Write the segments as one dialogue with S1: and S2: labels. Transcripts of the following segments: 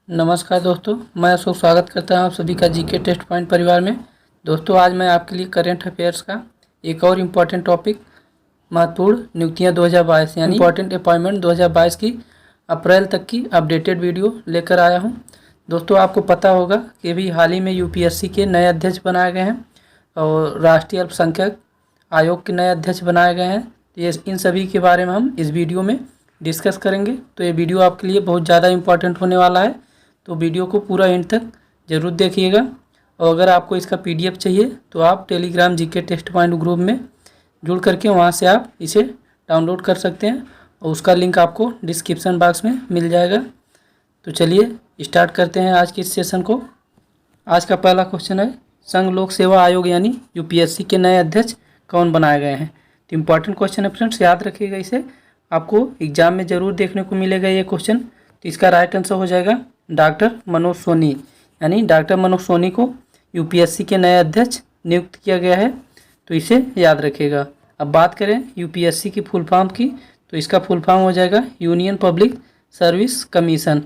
S1: नमस्कार दोस्तों, मैं अशोक स्वागत करता हूं आप सभी का जीके टेस्ट पॉइंट परिवार में। दोस्तों, आज मैं आपके लिए करंट अफेयर्स का एक और इम्पॉर्टेंट टॉपिक महत्वपूर्ण नियुक्तियां 2022 यानी इम्पॉर्टेंट अपॉइंटमेंट 2022 की अप्रैल तक की अपडेटेड वीडियो लेकर आया हूं। दोस्तों, आपको पता होगा कि अभी हाल ही में यूपीएससी के नए अध्यक्ष बनाए गए हैं और राष्ट्रीय अल्पसंख्यक आयोग के नए अध्यक्ष बनाए गए हैं। तो ये इन सभी के बारे में हम इस वीडियो में डिस्कस करेंगे। तो ये वीडियो आपके लिए बहुत ज़्यादा इम्पॉर्टेंट होने वाला है, तो वीडियो को पूरा एंड तक ज़रूर देखिएगा। और अगर आपको इसका पीडीएफ चाहिए तो आप Telegram GK test point group में जुड़ करके वहां से आप इसे डाउनलोड कर सकते हैं और उसका लिंक आपको डिस्क्रिप्शन बॉक्स में मिल जाएगा। तो चलिए स्टार्ट करते हैं आज के इस सेशन को। आज का पहला क्वेश्चन है, संघ लोक सेवा आयोग यानी यूपीएससी के नए अध्यक्ष कौन बनाए गए हैं। तो इम्पॉर्टेंट क्वेश्चन है फ्रेंड्स, याद रखिएगा, इसे आपको एग्जाम में ज़रूर देखने को मिलेगा ये क्वेश्चन। तो इसका राइट आंसर हो जाएगा डॉक्टर मनोज सोनी, यानी डॉक्टर मनोज सोनी को यूपीएससी के नए अध्यक्ष नियुक्त किया गया है। तो इसे याद रखिएगा। अब बात करें यूपीएससी की फुल फॉर्म की, तो इसका फुल फॉर्म हो जाएगा यूनियन पब्लिक सर्विस कमीशन।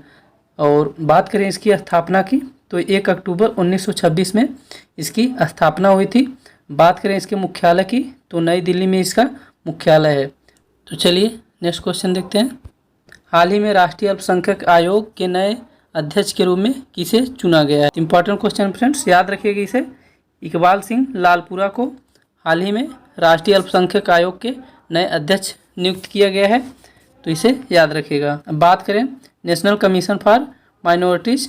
S1: और बात करें इसकी स्थापना की, तो 1 अक्टूबर 1926 में इसकी स्थापना हुई थी। बात करें इसके मुख्यालय की, तो नई दिल्ली में इसका मुख्यालय है। तो चलिए नेक्स्ट क्वेश्चन देखते हैं। हाल ही में राष्ट्रीय अल्पसंख्यक आयोग के नए अध्यक्ष के रूप में किसे चुना गया है। इंपॉर्टेंट क्वेश्चन फ्रेंड्स, याद रखिएगा इसे। इकबाल सिंह लालपुरा को हाल ही में राष्ट्रीय अल्पसंख्यक आयोग के नए अध्यक्ष नियुक्त किया गया है। तो इसे याद रखिएगा। अब बात करें नेशनल कमीशन फॉर माइनॉरिटीज़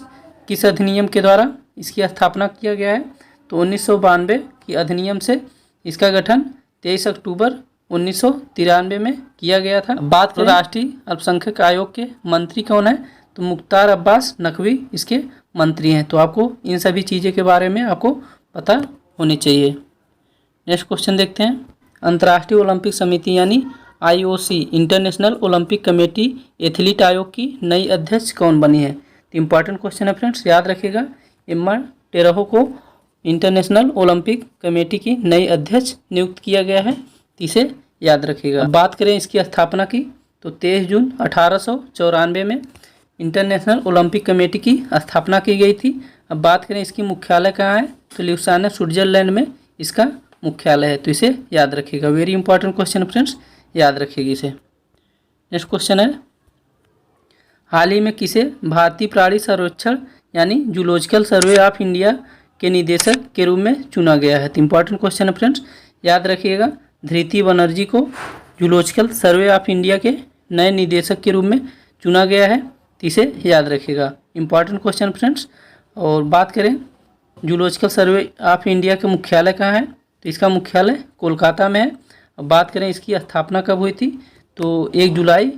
S1: किस अधिनियम के द्वारा इसकी स्थापना किया गया है। तो 1992 की अधिनियम से इसका गठन 23 अक्टूबर 1993 में किया गया था। बात करें राष्ट्रीय अल्पसंख्यक आयोग के मंत्री कौन है, तो मुख्तार अब्बास नकवी इसके मंत्री हैं। तो आपको इन सभी चीज़ों के बारे में आपको पता होनी चाहिए। नेक्स्ट क्वेश्चन देखते हैं। अंतर्राष्ट्रीय ओलंपिक समिति यानी IOC international Olympic committee athlete आयोग की नई अध्यक्ष कौन बनी है। तो इम्पॉर्टेंट क्वेश्चन है फ्रेंड्स, याद रखिएगा। एम्मा टेरहो को इंटरनेशनल ओलंपिक कमेटी की नई अध्यक्ष नियुक्त किया गया है। इसे याद रखिएगा। बात करें इसकी स्थापना की, तो 23 जून 1894 में इंटरनेशनल ओलंपिक कमेटी की स्थापना की गई थी। अब बात करें इसकी मुख्यालय कहाँ है, तो ल्यूसाने स्विट्जरलैंड में इसका मुख्यालय है। तो इसे याद रखिएगा। वेरी इंपॉर्टेंट क्वेश्चन फ्रेंड्स, याद रखिएगा इसे। नेक्स्ट क्वेश्चन है, हाल ही में किसे भारतीय प्राणी सर्वेक्षण यानी जूलॉजिकल सर्वे ऑफ इंडिया के निदेशक के रूप में चुना गया है। तो इंपॉर्टेंट क्वेश्चन है फ्रेंड्स, याद रखिएगा। धृति बनर्जी को जूलॉजिकल सर्वे ऑफ इंडिया के नए निदेशक के रूप में चुना गया है। तो इसे याद रखिएगा। Important question friends. और बात करें जूलॉजिकल सर्वे ऑफ इंडिया का मुख्यालय कहाँ है, तो इसका मुख्यालय कोलकाता में है। अब बात करें इसकी स्थापना कब हुई थी, तो 1 जुलाई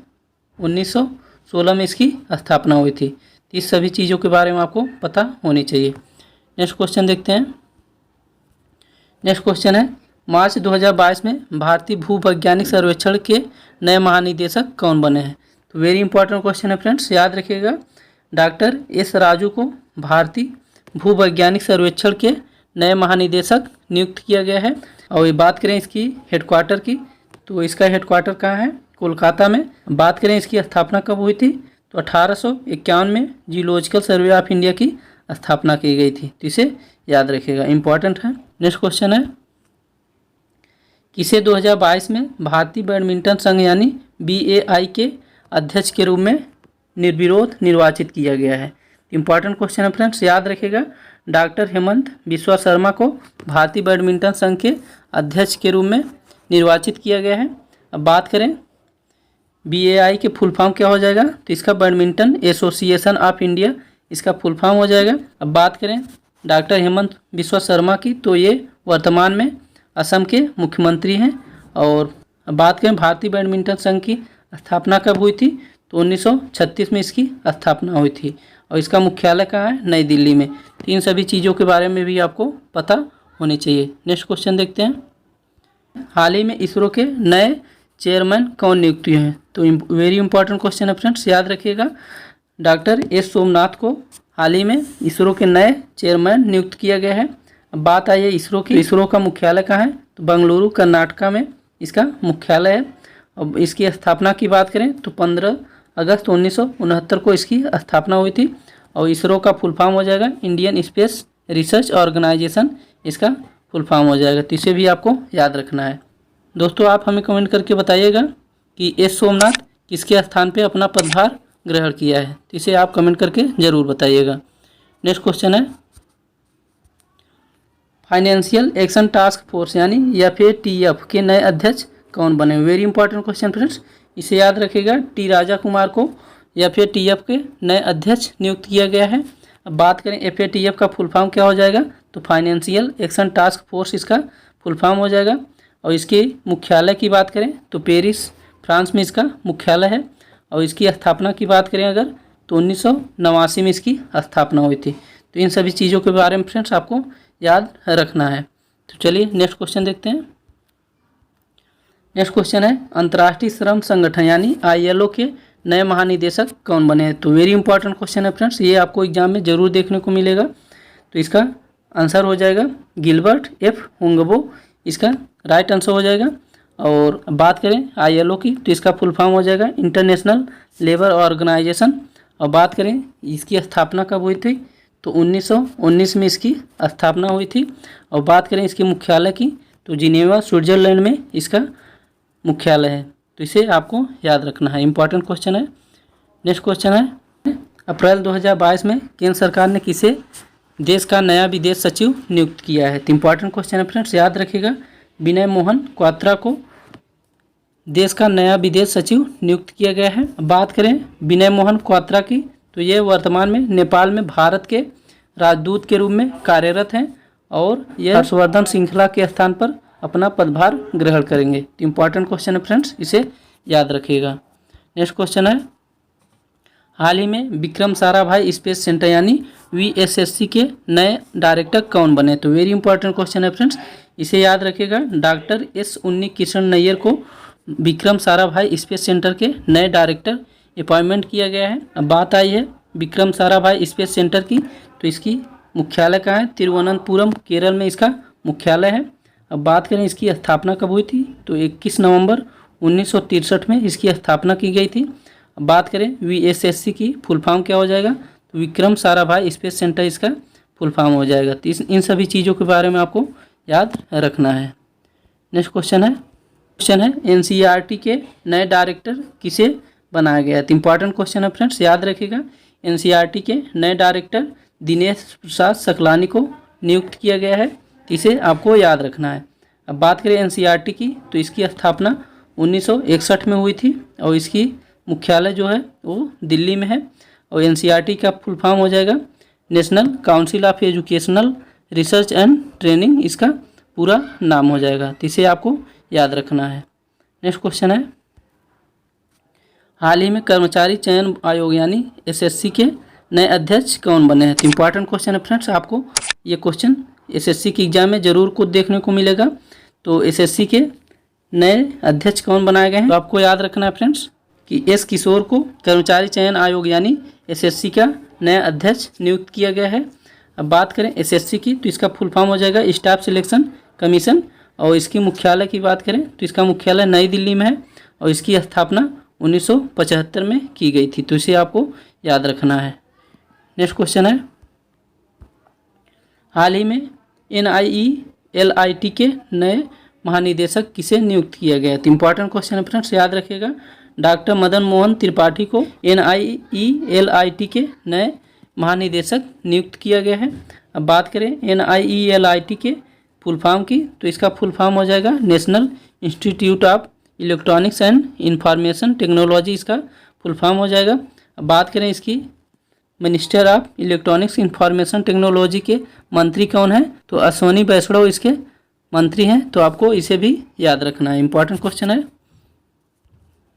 S1: 1916 में इसकी स्थापना हुई थी। तो इस सभी चीज़ों के बारे में आपको पता होनी चाहिए। नेक्स्ट क्वेश्चन देखते हैं। नेक्स्ट क्वेश्चन है, मार्च 2022 में भारतीय भूवैज्ञानिक सर्वेक्षण के नए महानिदेशक कौन बने हैं। तो वेरी इंपॉर्टेंट क्वेश्चन है फ्रेंड्स, याद रखिएगा। डॉक्टर एस राजू को भारतीय भूवैज्ञानिक सर्वेक्षण के नए महानिदेशक नियुक्त किया गया है। और ये बात करें इसकी हेडक्वार्टर की, तो इसका हेडक्वार्टर कहाँ है, कोलकाता में। बात करें इसकी स्थापना कब हुई थी, तो 1851 में जियोलॉजिकल सर्वे ऑफ इंडिया की स्थापना की गई थी। तो इसे याद रखिएगा, इंपॉर्टेंट है। नेक्स्ट क्वेश्चन है, किसे 2022 में भारतीय बैडमिंटन संघ यानी BAI के अध्यक्ष के रूप में निर्विरोध निर्वाचित किया गया है। इंपॉर्टेंट क्वेश्चन है फ्रेंड्स, याद रखिएगा। डॉक्टर हेमंत बिस्वा शर्मा को भारतीय बैडमिंटन संघ के अध्यक्ष के रूप में निर्वाचित किया गया है। अब बात करें BAI के फुल फॉर्म क्या हो जाएगा, तो इसका बैडमिंटन एसोसिएशन ऑफ इंडिया इसका फुल फॉर्म हो जाएगा। अब बात करें डॉक्टर हेमंत बिस्वा शर्मा की, तो ये वर्तमान में असम के मुख्यमंत्री हैं। और बात करें भारतीय बैडमिंटन संघ की स्थापना कब हुई थी, तो 1936 में इसकी स्थापना हुई थी। और इसका मुख्यालय कहाँ है, नई दिल्ली में। तो इन सभी चीज़ों के बारे में भी आपको पता होनी चाहिए। नेक्स्ट क्वेश्चन देखते हैं। हाल ही में इसरो के नए चेयरमैन कौन नियुक्त हुए हैं। तो वेरी इंपॉर्टेंट क्वेश्चन है फ्रेंड्स, याद रखिएगा। डॉक्टर एस सोमनाथ को हाल ही में इसरो के नए चेयरमैन नियुक्त किया गया है। अब बात आई है इसरो की। इसरो का मुख्यालय कहाँ है, तो बेंगलुरु कर्नाटका में इसका मुख्यालय है। अब इसकी स्थापना की बात करें तो 15 अगस्त 1969 को इसकी स्थापना हुई थी। और इसरो का फुल फॉर्म हो जाएगा इंडियन स्पेस रिसर्च ऑर्गेनाइजेशन, इसका फुल फॉर्म हो जाएगा। तो इसे भी आपको याद रखना है। दोस्तों आप हमें कमेंट करके बताइएगा कि एस सोमनाथ किसके स्थान पे अपना पदभार ग्रहण किया है। तो इसे आप कमेंट करके ज़रूर बताइएगा। नेक्स्ट क्वेश्चन है फाइनेंशियल एक्शन टास्क फोर्स यानी FATF के नए अध्यक्ष कौन बने। वेरी इंपॉर्टेंट क्वेश्चन फ्रेंड्स, इसे याद रखिएगा। टी राजा कुमार को FATF के नए अध्यक्ष नियुक्त किया गया है। अब बात करें FATF का फुल फॉर्म क्या हो जाएगा, तो फाइनेंशियल एक्शन टास्क फोर्स इसका फुल फॉर्म हो जाएगा। और इसके मुख्यालय की बात करें तो पेरिस फ्रांस में इसका मुख्यालय है। और इसकी स्थापना की बात करें अगर तो 1989 में इसकी स्थापना हुई थी। तो इन सभी चीज़ों के बारे में फ्रेंड्स आपको याद रखना है। तो चलिए नेक्स्ट क्वेश्चन देखते हैं। नेक्स्ट क्वेश्चन है अंतर्राष्ट्रीय श्रम संगठन यानी ILO के नए महानिदेशक कौन बने हैं। तो वेरी इंपॉर्टेंट क्वेश्चन है फ्रेंड्स, ये आपको एग्जाम में ज़रूर देखने को मिलेगा। तो इसका आंसर हो जाएगा गिलबर्ट F हुंगबो, इसका राइट आंसर हो जाएगा। और बात करें ILO की तो इसका फुल फॉर्म हो जाएगा इंटरनेशनल लेबर ऑर्गेनाइजेशन। और बात करें इसकी स्थापना कब हुई थी, तो 1919 में इसकी स्थापना हुई थी। और बात करें इसके मुख्यालय की तो जिनेवा स्विट्जरलैंड में इसका मुख्यालय है। तो इसे आपको याद रखना है, इंपॉर्टेंट क्वेश्चन है। नेक्स्ट क्वेश्चन है अप्रैल 2022 में केंद्र सरकार ने किसे देश का नया विदेश सचिव नियुक्त किया है। तो इंपॉर्टेंट क्वेश्चन है फ्रेंड्स, याद रखिएगा। विनय मोहन क्वात्रा को देश का नया विदेश सचिव नियुक्त किया गया है। बात करें विनय मोहन क्वात्रा की तो ये वर्तमान में नेपाल में भारत के राजदूत के रूप में कार्यरत हैं और यह हर्षवर्धन श्रृंखला के स्थान पर अपना पदभार ग्रहण करेंगे। तो इंपॉर्टेंट क्वेश्चन है फ्रेंड्स, इसे याद रखिएगा। नेक्स्ट क्वेश्चन है हाल ही में विक्रम साराभाई स्पेस सेंटर यानी VSSC के नए डायरेक्टर कौन बने। तो वेरी इंपॉर्टेंट क्वेश्चन है फ्रेंड्स, इसे याद रखिएगा। डॉक्टर S उन्नी किशन नैयर को विक्रम साराभाई स्पेस सेंटर के नए डायरेक्टर अपॉइंटमेंट किया गया है। अब बात आई है विक्रम साराभाई स्पेस सेंटर की, तो इसकी मुख्यालय कहाँ है, तिरुवनंतपुरम केरल में इसका मुख्यालय है। अब बात करें इसकी स्थापना कब हुई थी, तो 21 नवंबर 1963 में इसकी स्थापना की गई थी। अब बात करें VSSC की फुल फॉर्म क्या हो जाएगा, तो विक्रम साराभाई स्पेस सेंटर इसका फुल फॉर्म हो जाएगा। तो इन सभी चीज़ों के बारे में आपको याद रखना है। नेक्स्ट क्वेश्चन है NCERT के नए डायरेक्टर किसे बनाया गया है। तो इंपॉर्टेंट क्वेश्चन है फ्रेंड्स, याद रखिएगा। NCERT के नए डायरेक्टर दिनेश प्रसाद सकलानी को नियुक्त किया गया है। इसे आपको याद रखना है। अब बात करें NCERT की तो इसकी स्थापना 1961 में हुई थी और इसकी मुख्यालय जो है वो दिल्ली में है। और NCERT का फुल फॉर्म हो जाएगा national council of educational research and training, इसका पूरा नाम हो जाएगा। तो इसे आपको याद रखना है। नेक्स्ट क्वेश्चन है हाल ही में कर्मचारी चयन आयोग यानी SSC के नए अध्यक्ष कौन बने हैं। तो इंपॉर्टेंट क्वेश्चन है फ्रेंड्स, आपको ये क्वेश्चन SSC की एग्जाम में ज़रूर कुछ देखने को मिलेगा। तो SSC के नए अध्यक्ष कौन बनाए गए हैं, तो आपको याद रखना है फ्रेंड्स कि S किशोर को कर्मचारी चयन आयोग यानी SSC का नया अध्यक्ष नियुक्त किया गया है। अब बात करें SSC की तो इसका फुल फॉर्म हो जाएगा स्टाफ सिलेक्शन कमीशन। और इसकी मुख्यालय की बात करें तो इसका मुख्यालय नई दिल्ली में है और इसकी स्थापना 1975 में की गई थी। तो इसे आपको याद रखना है। नेक्स्ट क्वेश्चन है हाल ही में NIELIT के नए महानिदेशक किसे नियुक्त किया गया है। तो इंपॉर्टेंट क्वेश्चन है फ्रेंड्स, याद रखिएगा। डॉक्टर मदन मोहन त्रिपाठी को NIELIT के नए महानिदेशक नियुक्त किया गया है। अब बात करें NIELIT के फुल फॉर्म की तो इसका फुल फॉर्म हो जाएगा national institute of electronics and information technology, इसका फुल फॉर्म हो जाएगा। अब बात करें इसकी minister of electronics information technology के मंत्री कौन है, तो अश्वनी वैष्णव इसके मंत्री हैं। तो आपको इसे भी याद रखना है, इंपॉर्टेंट क्वेश्चन है।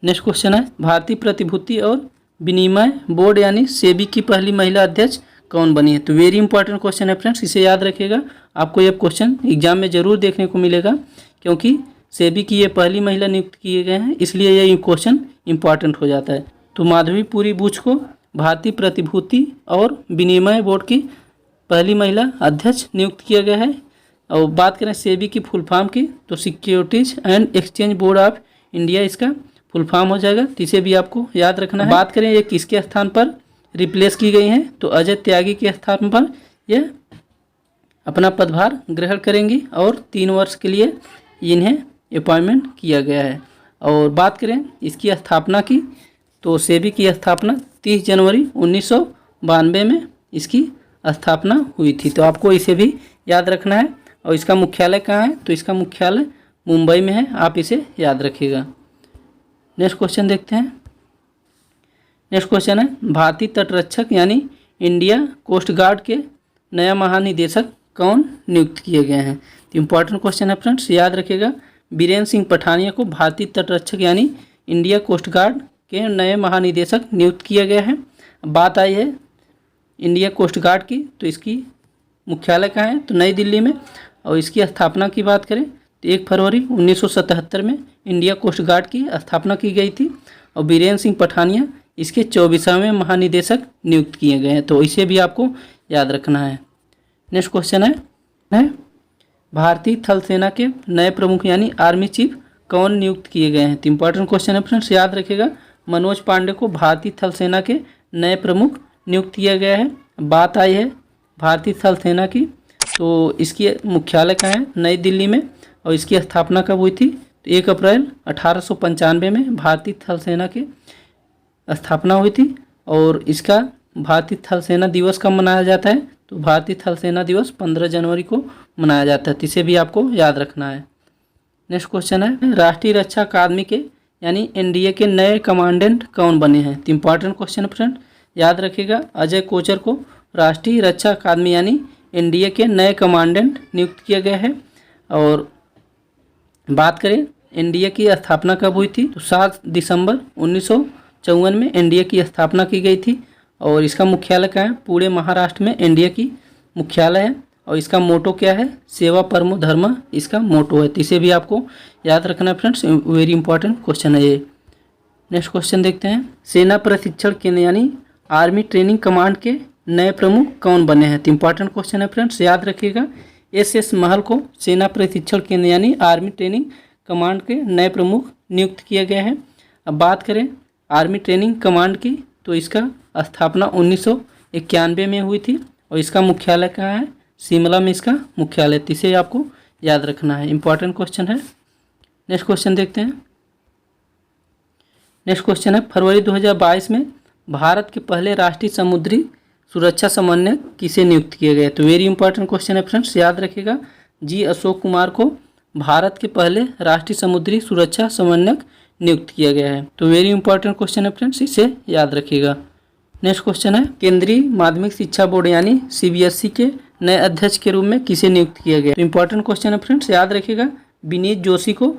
S1: नेक्स्ट क्वेश्चन है भारतीय प्रतिभूति और विनिमय बोर्ड यानी सेबी की पहली महिला अध्यक्ष कौन बनी है। तो वेरी इंपॉर्टेंट क्वेश्चन है फ्रेंड्स, इसे याद रखिएगा। आपको ये क्वेश्चन एग्जाम में ज़रूर देखने को मिलेगा क्योंकि सेबी की ये पहली महिला नियुक्त किए गए हैं, इसलिए ये क्वेश्चन इंपॉर्टेंट हो जाता है। तो माधवी पुरी बुच को भारतीय प्रतिभूति और विनिमय बोर्ड की पहली महिला अध्यक्ष नियुक्त किया गया है। और बात करें सेबी की फुल फॉर्म की तो securities and exchange board of India इसका फुल फॉर्म हो जाएगा। तो इसे भी आपको याद रखना है। बात करें ये किसके स्थान पर रिप्लेस की गई हैं। तो अजय त्यागी के स्थान पर यह अपना पदभार ग्रहण करेंगी और 3 वर्ष के लिए इन्हें अपॉइंटमेंट किया गया है। और बात करें इसकी स्थापना की, तो सेबी की स्थापना 30 जनवरी 1992 में इसकी स्थापना हुई थी। तो आपको इसे भी याद रखना है। और इसका मुख्यालय कहाँ है? तो इसका मुख्यालय मुंबई में है, आप इसे याद रखिएगा। नेक्स्ट क्वेश्चन देखते हैं। नेक्स्ट क्वेश्चन है, भारतीय तटरक्षक यानी इंडिया कोस्ट गार्ड के नया महानिदेशक कौन नियुक्त किए गए हैं? तो इम्पॉर्टेंट क्वेश्चन है फ्रेंड्स, याद रखिएगा। बीरेन्द्र सिंह पठानिया को भारतीय तटरक्षक यानी इंडिया कोस्ट गार्ड के नए महानिदेशक नियुक्त किया गया है। बात आई है इंडिया कोस्ट गार्ड की, तो इसकी मुख्यालय कहाँ है? तो नई दिल्ली में। और इसकी स्थापना की बात करें तो 1 फरवरी 1977 में इंडिया कोस्ट गार्ड की स्थापना की गई थी। और बीरेन्द्र सिंह पठानिया इसके 24वें महानिदेशक नियुक्त किए गए हैं। तो इसे भी आपको याद रखना है। नेक्स्ट क्वेश्चन है भारतीय थल सेना के नए प्रमुख यानी आर्मी चीफ कौन नियुक्त किए गए हैं? तो इम्पोर्टेंट क्वेश्चन है फ्रेंड्स, याद रखिएगा। मनोज पांडे को भारतीय थल सेना के नए प्रमुख नियुक्त किया गया है। बात आई है भारतीय थल सेना की, तो इसकी मुख्यालय कहाँ है? नई दिल्ली में। और इसकी स्थापना कब हुई थी? तो 1 अप्रैल 1895 में भारतीय थल सेना की स्थापना हुई थी। और इसका भारतीय थल सेना दिवस कब मनाया जाता है? तो भारतीय थल सेना दिवस 15 जनवरी को मनाया जाता है। इसे भी आपको याद रखना है। नेक्स्ट क्वेश्चन है, राष्ट्रीय रक्षा अकादमी के यानी एनडीए के नए कमांडेंट कौन बने हैं? तो इम्पॉर्टेंट क्वेश्चन है फ्रेंड, याद रखिएगा। अजय कोचर को राष्ट्रीय रक्षा अकादमी यानी एनडीए के नए कमांडेंट नियुक्त किया गया है। और बात करें एनडीए की स्थापना कब हुई थी? तो 7 दिसंबर 1954 में एनडीए की स्थापना की गई थी। और इसका मुख्यालय कहाँ है? पुणे महाराष्ट्र में एनडीए की मुख्यालय है। और इसका मोटो क्या है? सेवा परमो धर्म इसका मोटो है। तो इसे भी आपको याद रखना है फ्रेंड्स, वेरी इंपॉर्टेंट क्वेश्चन है ये। नेक्स्ट क्वेश्चन देखते हैं, सेना प्रशिक्षण केंद्र यानी आर्मी ट्रेनिंग कमांड के नए प्रमुख कौन बने हैं? तो इम्पॉर्टेंट क्वेश्चन है फ्रेंड्स, याद रखिएगा। एस महल को सेना प्रशिक्षण केंद्र यानी आर्मी ट्रेनिंग कमांड के नए प्रमुख नियुक्त किया गया है। अब बात करें आर्मी ट्रेनिंग कमांड की, तो इसका स्थापना 1991 में हुई थी। और इसका मुख्यालय कहाँ है? शिमला में इसका मुख्यालय। इसे आपको याद रखना है, इंपॉर्टेंट क्वेश्चन है। नेक्स्ट क्वेश्चन देखते हैं। नेक्स्ट क्वेश्चन है, फरवरी 2022 में भारत के पहले राष्ट्रीय समुद्री सुरक्षा समन्वयक किसे नियुक्त किए गए? तो वेरी इंपॉर्टेंट क्वेश्चन है फ्रेंड्स, याद रखिएगा। जी अशोक कुमार को भारत के पहले राष्ट्रीय समुद्री सुरक्षा समन्वयक नियुक्त किया गया है। तो वेरी इंपॉर्टेंट क्वेश्चन है फ्रेंड्स, इसे याद रखिएगा। नेक्स्ट क्वेश्चन है, केंद्रीय माध्यमिक शिक्षा बोर्ड यानी सीबीएसई के नए अध्यक्ष के रूप में किसे नियुक्त किया गया? तो इंपॉर्टेंट क्वेश्चन है फ्रेंड्स, याद रखिएगा। विनीत जोशी को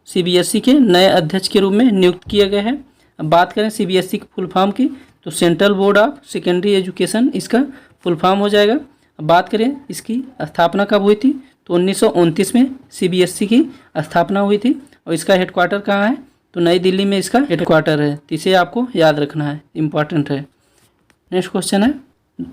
S1: सीबीएसई के नए अध्यक्ष के रूप में नियुक्त किया गया है। अब बात करें सीबीएसई की फुल फॉर्म की, तो central board of secondary education इसका फुल फॉर्म हो जाएगा। अब बात करें इसकी स्थापना कब हुई थी? तो 1929 में सीबीएसई की स्थापना हुई थी। और इसका हेडक्वार्टर कहाँ है? तो नई दिल्ली में इसका हेडक्वार्टर है। तो इसे आपको याद रखना है, इंपॉर्टेंट है। नेक्स्ट क्वेश्चन है,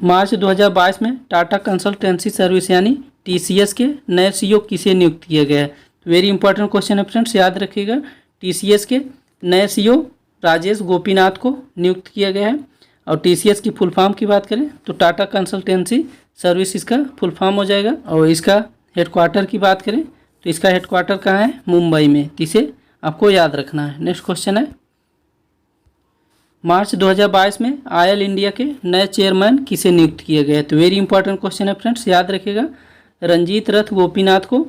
S1: मार्च 2022 में टाटा कंसल्टेंसी सर्विस यानी टीसीएस के नए सीईओ किसे नियुक्त किया गया है? वेरी इंपॉर्टेंट क्वेश्चन है फ्रेंड्स, याद रखिएगा। टीसीएस के नए सीईओ राजेश गोपीनाथ को नियुक्त किया गया है। और टीसीएस की फुल फॉर्म की बात करें तो टाटा कंसल्टेंसी सर्विस इसका फुल फॉर्म हो जाएगा। और इसका हेडक्वार्टर की बात करें तो इसका हेडक्वार्टर कहाँ है? मुंबई में। इसे आपको याद रखना है। नेक्स्ट क्वेश्चन है, मार्च 2022 में आयल इंडिया के नए चेयरमैन किसे नियुक्त किया गया है? तो वेरी इंपॉर्टेंट क्वेश्चन है फ्रेंड्स, याद रखिएगा। रंजीत रथ गोपीनाथ को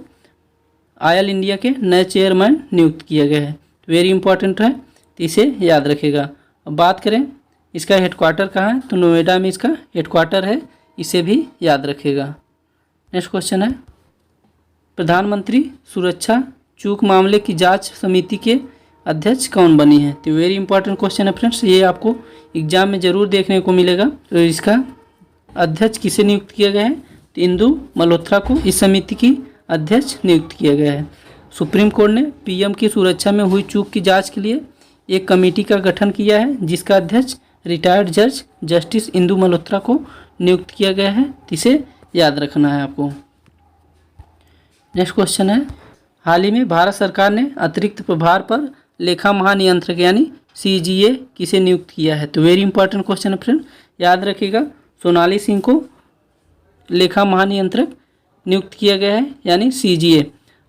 S1: आयल इंडिया के नए चेयरमैन नियुक्त किया गया है। वेरी इंपॉर्टेंट है, तो इसे याद रखिएगा। अब बात करें इसका हेडक्वार्टर कहाँ है? तो नोएडा में इसका हेडक्वार्टर है। इसे भी याद रखिएगा। नेक्स्ट क्वेश्चन है, प्रधानमंत्री सुरक्षा चूक मामले की जांच समिति के अध्यक्ष कौन बनी है? तो वेरी इंपॉर्टेंट क्वेश्चन है फ्रेंड्स, ये आपको एग्जाम में ज़रूर देखने को मिलेगा। तो इसका अध्यक्ष किसे नियुक्त किया गया है? तो इंदु मल्होत्रा को इस समिति की अध्यक्ष नियुक्त किया गया है। सुप्रीम कोर्ट ने पीएम की सुरक्षा में हुई चूक की जांच के लिए एक कमेटी का गठन किया है, जिसका अध्यक्ष रिटायर्ड जज जस्टिस इंदु मल्होत्रा को नियुक्त किया गया है। इसे याद रखना है आपको। नेक्स्ट क्वेश्चन है, हाल ही में भारत सरकार ने अतिरिक्त प्रभार पर लेखा महानियंत्रक यानी सीजीए किसे नियुक्त किया है? तो वेरी इंपॉर्टेंट क्वेश्चन है फ्रेंड, याद रखिएगा सोनाली सिंह को लेखा महानियंत्रक नियुक्त किया गया है, यानी CGA।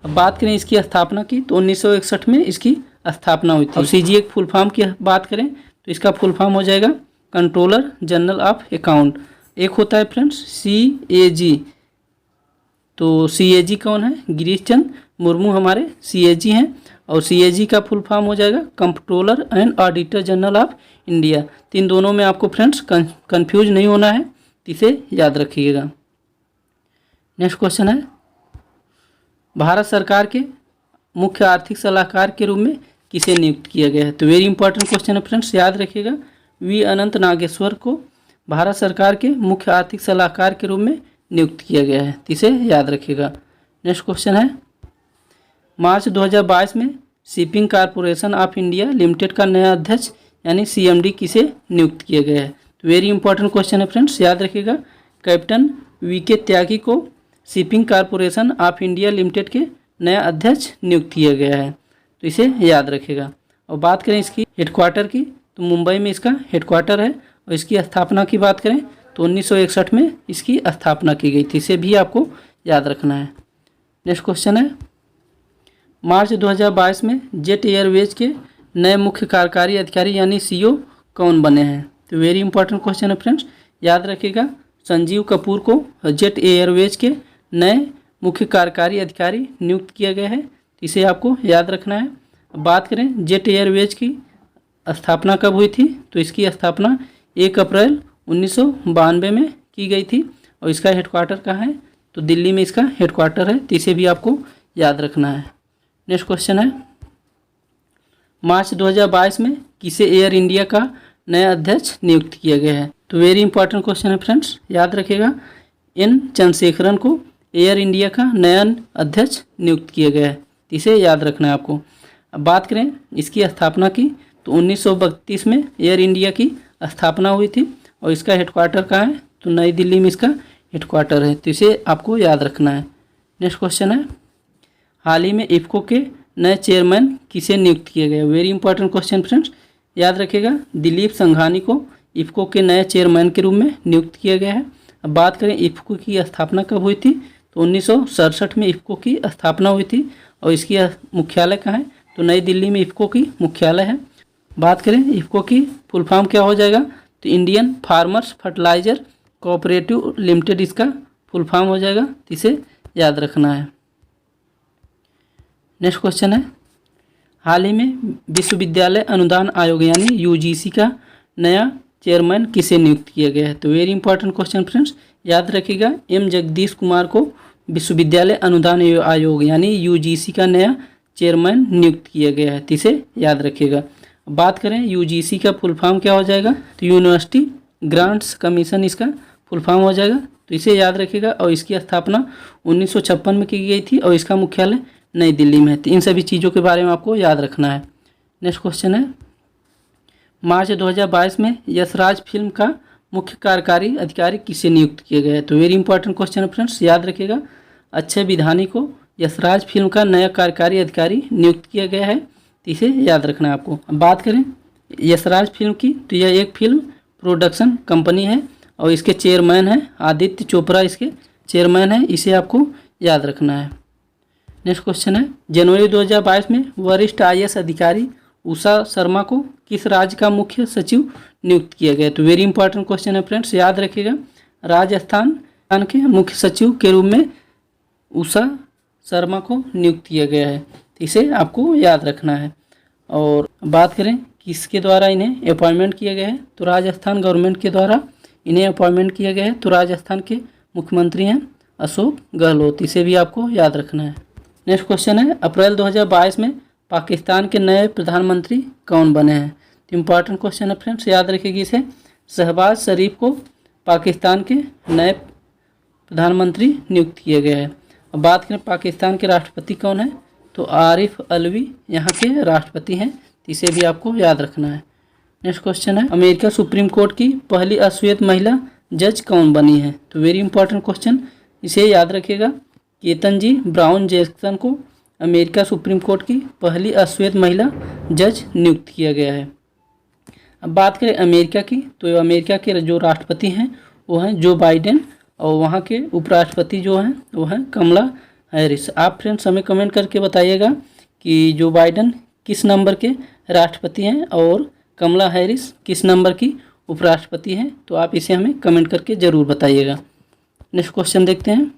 S1: अब बात करें इसकी स्थापना की तो 1961 में इसकी स्थापना हुई थी। अब CGA की फुल फॉर्म की बात करें तो इसका फुल फॉर्म हो जाएगा कंट्रोलर जनरल ऑफ अकाउंट। एक होता है फ्रेंड्स CAG, तो CAG कौन है? गिरीश चंद्र मुर्मू हमारे CAG हैं, और CAG का फुल फॉर्म हो जाएगा controller and auditor general of India. तो इन दोनों में आपको फ्रेंड्स कंफ्यूज नहीं होना है, इसे याद रखिएगा। नेक्स्ट क्वेश्चन है, भारत सरकार के मुख्य आर्थिक सलाहकार के रूप में किसे नियुक्त किया गया है? तो वेरी इंपॉर्टेंट क्वेश्चन है फ्रेंड्स, याद रखिएगा V अनंत नागेश्वर को भारत सरकार के मुख्य आर्थिक सलाहकार के रूप में नियुक्त किया गया है, इसे याद रखिएगा। नेक्स्ट क्वेश्चन है, मार्च 2022 में shipping corporation of India limited का नया अध्यक्ष यानी CMD किसे नियुक्त किया गया है? तो वेरी इंपॉर्टेंट क्वेश्चन है फ्रेंड्स, याद रखिएगा कैप्टन VK त्यागी को shipping corporation of India limited के नया अध्यक्ष नियुक्त किया गया है, तो इसे याद रखिएगा। और बात करें इसकी हेडक्वार्टर की तो मुंबई में इसका हेडक्वार्टर है, और इसकी स्थापना की बात करें तो 1961 में इसकी स्थापना की गई थी, इसे भी आपको याद रखना है। नेक्स्ट क्वेश्चन है, मार्च 2022 में जेट एयरवेज के नए मुख्य कार्यकारी अधिकारी यानी CEO कौन बने हैं? तो वेरी इंपॉर्टेंट क्वेश्चन है फ्रेंड्स, याद रखिएगा संजीव कपूर को जेट एयरवेज के नए मुख्य कार्यकारी अधिकारी नियुक्त किया गया है, इसे आपको याद रखना है। अब बात करें जेट एयरवेज की स्थापना कब हुई थी? तो इसकी स्थापना 1 अप्रैल 1992 में की गई थी, और इसका हेडक्वार्टर कहाँ है? तो दिल्ली में इसका हेडक्वार्टर है, तो इसे भी आपको याद रखना है। नेक्स्ट क्वेश्चन है, मार्च 2022 में किसे एयर इंडिया का नया अध्यक्ष नियुक्त किया गया है? तो वेरी इंपॉर्टेंट क्वेश्चन है फ्रेंड्स, याद रखिएगा N चंद्रशेखरन को एयर इंडिया का नया अध्यक्ष नियुक्त किया गया है, इसे याद रखना है आपको। अब बात करें इसकी स्थापना की तो 1932 में एयर इंडिया की स्थापना हुई थी, और इसका हेडक्वार्टर कहाँ है? तो नई दिल्ली में इसका हेडक्वार्टर है, तो इसे आपको याद रखना है। नेक्स्ट क्वेश्चन है, हाल ही में इफ़को के नए चेयरमैन किसे नियुक्त किया गया? वेरी इंपॉर्टेंट क्वेश्चन फ्रेंड्स, याद रखिएगा दिलीप संघानी को इफ़को के नए चेयरमैन के रूप में नियुक्त किया गया है। अब बात करें इफ़को की स्थापना कब हुई थी? तो 1967 में इफ़को की स्थापना हुई थी, और इसकी मुख्यालय कहाँ है? तो नई दिल्ली में इफ़को की मुख्यालय है। बात करें इफ़को की फुल फॉर्म क्या हो जाएगा? तो Indian farmers fertiliser cooperative limited इसका फुल फॉर्म हो जाएगा, इसे याद रखना है। नेक्स्ट क्वेश्चन है, हाल ही में विश्वविद्यालय अनुदान आयोग यानी UGC का नया चेयरमैन किसे नियुक्त किया गया है? तो वेरी इंपॉर्टेंट क्वेश्चन फ्रेंड्स, याद रखिएगा M जगदीश कुमार को विश्वविद्यालय अनुदान आयोग यानी UGC का नया चेयरमैन नियुक्त किया गया है, इसे याद रखिएगा। बात करें UGC का फुल फॉर्म क्या हो जाएगा? तो यूनिवर्सिटी ग्रांट्स कमीशन इसका फुल फॉर्म हो जाएगा, तो इसे याद रखिएगा। और इसकी स्थापना 1956 में की गई थी, और इसका मुख्यालय नई दिल्ली में है, तो इन सभी चीज़ों के बारे में आपको याद रखना है। नेक्स्ट क्वेश्चन है, मार्च 2022 में यशराज फिल्म का मुख्य कार्यकारी अधिकारी किसे नियुक्त किया गया है? तो वेरी इंपॉर्टेंट क्वेश्चन है फ्रेंड्स, याद रखिएगा अक्षय विधानी को यशराज फिल्म का नया कार्यकारी अधिकारी नियुक्त किया गया है, तो इसे याद रखना है आपको। अब बात करें यशराज फिल्म की तो यह एक फिल्म प्रोडक्शन कंपनी है, और इसके चेयरमैन हैं आदित्य चोपड़ा, इसके चेयरमैन हैं, इसे आपको याद रखना है। नेक्स्ट क्वेश्चन है, जनवरी 2022 में वरिष्ठ IAS अधिकारी उषा शर्मा को किस राज्य का मुख्य सचिव नियुक्त किया गया? तो वेरी इंपॉर्टेंट क्वेश्चन है फ्रेंड्स, याद रखिएगा राजस्थान के मुख्य सचिव के रूप में उषा शर्मा को नियुक्त किया गया है, इसे आपको याद रखना है। और बात करें किसके द्वारा इन्हें अपॉइंटमेंट किया गया है? तो राजस्थान गवर्नमेंट के द्वारा इन्हें अपॉइंटमेंट किया गया है, तो राजस्थान के मुख्यमंत्री हैं अशोक गहलोत, इसे भी आपको याद रखना है। नेक्स्ट क्वेश्चन है, अप्रैल 2022 में पाकिस्तान के नए प्रधानमंत्री कौन बने हैं? तो इम्पॉर्टेंट क्वेश्चन है फ्रेंड्स, याद रखिएगा इसे शहबाज शरीफ को पाकिस्तान के नए प्रधानमंत्री नियुक्त किया गया है। अब बात करें पाकिस्तान के राष्ट्रपति कौन है? तो आरिफ अलवी यहाँ के राष्ट्रपति हैं, इसे भी आपको याद रखना है। नेक्स्ट क्वेश्चन है, अमेरिका सुप्रीम कोर्ट की पहली अश्वेत महिला जज कौन बनी है? तो वेरी इंपॉर्टेंट क्वेश्चन, इसे याद रखिएगा केतन ब्राउन जैक्सन को अमेरिका सुप्रीम कोर्ट की पहली अश्वेत महिला जज नियुक्त किया गया है। अब बात करें अमेरिका की, तो अमेरिका के जो राष्ट्रपति हैं वो हैं जो बाइडेन, और वहाँ के उपराष्ट्रपति जो हैं वो हैं कमला हैरिस। आप फ्रेंड्स हमें कमेंट करके बताइएगा कि जो बाइडेन किस नंबर के राष्ट्रपति हैं और कमला हैरिस किस नंबर की उपराष्ट्रपति हैं, तो आप इसे हमें कमेंट करके ज़रूर बताइएगा। नेक्स्ट क्वेश्चन देखते हैं,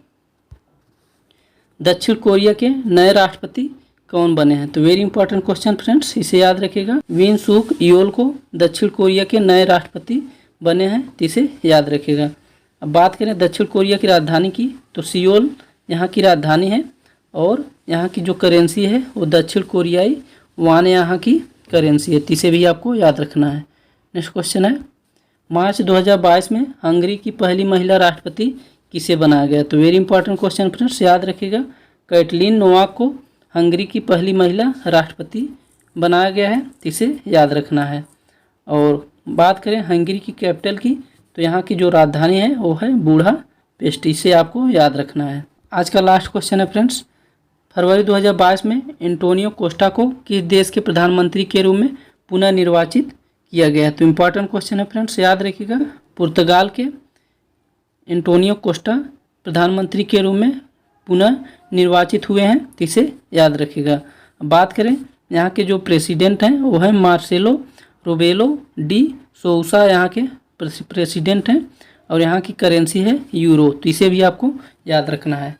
S1: दक्षिण कोरिया के नए राष्ट्रपति कौन बने हैं? तो वेरी इंपॉर्टेंट क्वेश्चन फ्रेंड्स, इसे याद रखिएगा। विन सुक योल को दक्षिण कोरिया के नए राष्ट्रपति बने हैं, तो इसे याद रखिएगा। अब बात करें दक्षिण कोरिया की राजधानी की, तो सियोल यहाँ की राजधानी है और यहाँ की जो करेंसी है वो दक्षिण कोरियाई वान यहाँ की करेंसी है, तो इसे भी आपको याद रखना है। नेक्स्ट क्वेश्चन है, मार्च 2022 में हंगरी की पहली महिला राष्ट्रपति किसे बनाया गया? तो वेरी इंपॉर्टेंट क्वेश्चन फ्रेंड्स, याद रखिएगा। कैटलीन नोवाक को हंगरी की पहली महिला राष्ट्रपति बनाया गया है, तो इसे याद रखना है। और बात करें हंगरी की कैपिटल की, तो यहाँ की जो राजधानी है वो है बुडापेस्ट, इसे आपको याद रखना है। आज का लास्ट क्वेश्चन है फ्रेंड्स, फरवरी 2022 में एंटोनियो कोस्टा को किस देश के प्रधानमंत्री के रूप में पुनः निर्वाचित किया गया है? तो इम्पॉर्टेंट क्वेश्चन है फ्रेंड्स, याद रखिएगा। पुर्तगाल के एंटोनियो कोस्टा प्रधानमंत्री के रूप में पुनः निर्वाचित हुए हैं, तो इसे याद रखिएगा। बात करें यहाँ के जो प्रेसिडेंट हैं वो है मार्सेलो रोबेलो डी सोउसा, यहाँ के प्रेसिडेंट हैं और यहाँ की करेंसी है यूरो, तो इसे भी आपको याद रखना है।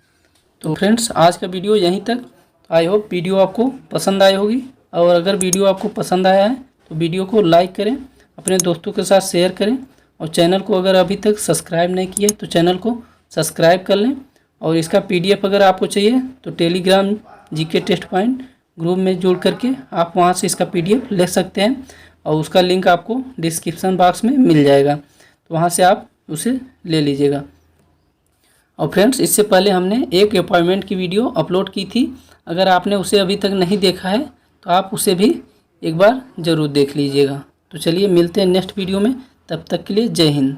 S1: तो फ्रेंड्स आज का वीडियो यहीं तक। आई होप वीडियो आपको पसंद आई होगी, और अगर वीडियो आपको पसंद आया है तो वीडियो को लाइक करें, अपने दोस्तों के साथ शेयर करें, और चैनल को अगर अभी तक सब्सक्राइब नहीं किए तो चैनल को सब्सक्राइब कर लें। और इसका PDF अगर आपको चाहिए तो Telegram GK test point group में जुड़ करके आप वहां से इसका PDF ले सकते हैं, और उसका लिंक आपको डिस्क्रिप्शन बॉक्स में मिल जाएगा, तो वहां से आप उसे ले लीजिएगा। और फ्रेंड्स इससे पहले हमने एक अपॉइंटमेंट की वीडियो अपलोड की थी, अगर आपने उसे अभी तक नहीं देखा है तो आप उसे भी एक बार ज़रूर देख लीजिएगा। तो चलिए मिलते हैं नेक्स्ट वीडियो में, तब तक के लिए जय हिंद।